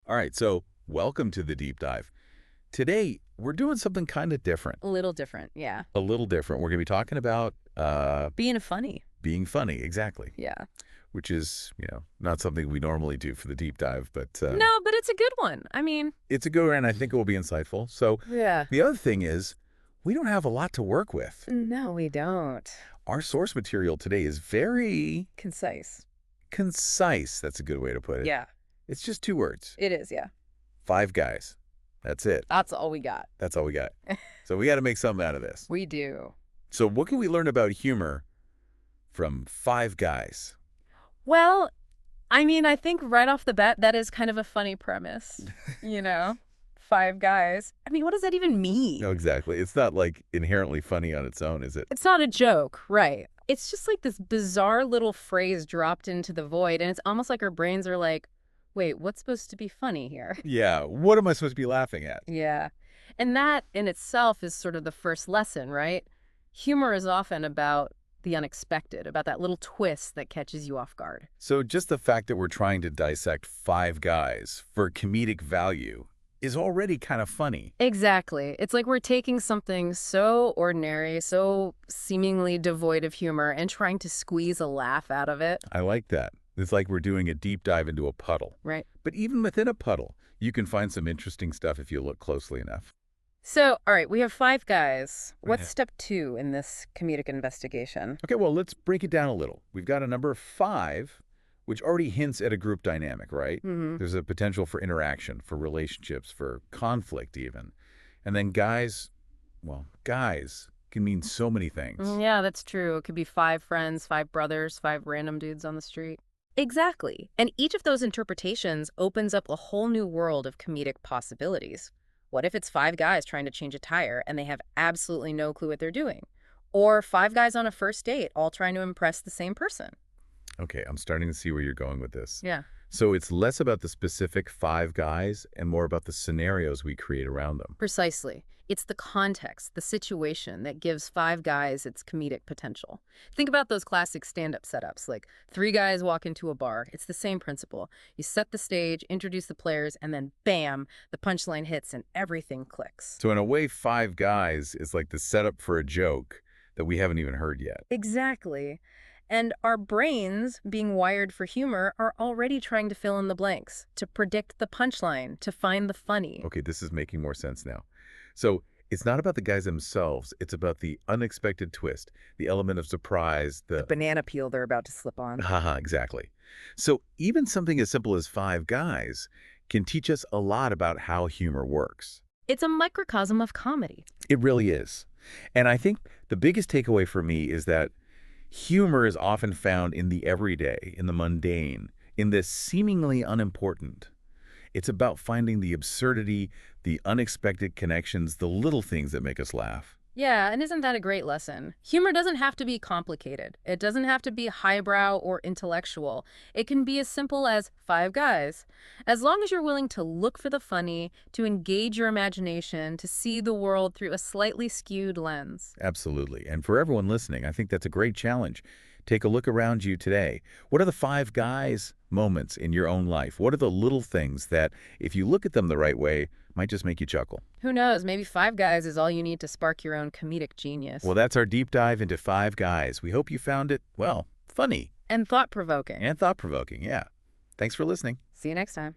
All right, so welcome to the deep dive. Today, we're doing something kind of different, A little different, yeah. a little different. We're going to be talking about Being funny. being funny, exactly, Yeah. which is, not something we normally do for the deep dive, but No, but it's a good one. I mean, it's a good one, and I think it will be insightful. So yeah. the other thing is, we don't have a lot to work with. No, we don't. Our source material today is very Concise. concise. That's a good way to put it. Yeah, It's just two words. it is, yeah. Five guys. That's it. That's all we got. That's all we got. So we got to make something out of this. We do. So what can we learn about humor from five guys? Well, I mean, I think right off the bat, that is kind of a funny premise, you know? Five guys. I mean, what does that even mean? No, exactly. It's not like inherently funny on its own, is it? It's not a joke, right? It's just like this bizarre little phrase dropped into the void, and it's almost like our brains are like, wait, what's supposed to be funny here? Yeah. What am I supposed to be laughing at? Yeah. And that in itself is sort of the first lesson, right? Humor is often about the unexpected, about that little twist that catches you off guard. So just the fact that we're trying to dissect five guys for comedic value is already kind of funny. Exactly. It's like we're taking something so ordinary, so seemingly devoid of humor, and trying to squeeze a laugh out of it. I like that. It's like we're doing a deep dive into a puddle. Right. But even within a puddle, you can find some interesting stuff if you look closely enough. So, all right, we have five guys. Yeah. What's step 2 in this comedic investigation? Okay, well, let's break it down a little. We've got a number five, which already hints at a group dynamic, right? Mm-hmm. There's a potential for interaction, for relationships, for conflict even. And then guys, well, guys can mean so many things. Yeah, that's true. It could be 5 friends, 5 brothers, 5 random dudes on the street. Exactly. And each of those interpretations opens up a whole new world of comedic possibilities. What if it's 5 guys trying to change a tire and they have absolutely no clue what they're doing? Or 5 guys on a first date all trying to impress the same person? Okay, I'm starting to see where you're going with this. Yeah. So it's less about the specific five guys and more about the scenarios we create around them. Precisely. It's the context, the situation that gives 5 guys its comedic potential. Think about those classic stand-up setups, like 3 guys walk into a bar. It's the same principle. You set the stage, introduce the players, and then bam, the punchline hits and everything clicks. So in a way, five guys is like the setup for a joke that we haven't even heard yet. Exactly. And our brains, being wired for humor, are already trying to fill in the blanks, to predict the punchline, to find the funny. Okay, this is making more sense now. So it's not about the guys themselves. It's about the unexpected twist, the element of surprise, the Banana peel they're about to slip on. haha, exactly. So even something as simple as five guys can teach us a lot about how humor works. It's a microcosm of comedy. It really is. And I think the biggest takeaway for me is that humor is often found in the everyday, in the mundane, in the seemingly unimportant. It's about finding the absurdity, the unexpected connections, the little things that make us laugh. Yeah, and isn't that a great lesson? Humor doesn't have to be complicated. It doesn't have to be highbrow or intellectual. It can be as simple as 5 guys. As long as you're willing to look for the funny, to engage your imagination, to see the world through a slightly skewed lens. Absolutely. And for everyone listening, I think that's a great challenge. Take a look around you today. What are the five guys moments in your own life? What are the little things that, if you look at them the right way, might just make you chuckle? Who knows, maybe 5 guys is all you need to spark your own comedic genius. Well, that's our deep dive into five guys. We hope you found it, well, funny And thought-provoking. and thought-provoking. Yeah. Thanks for listening. See you next time.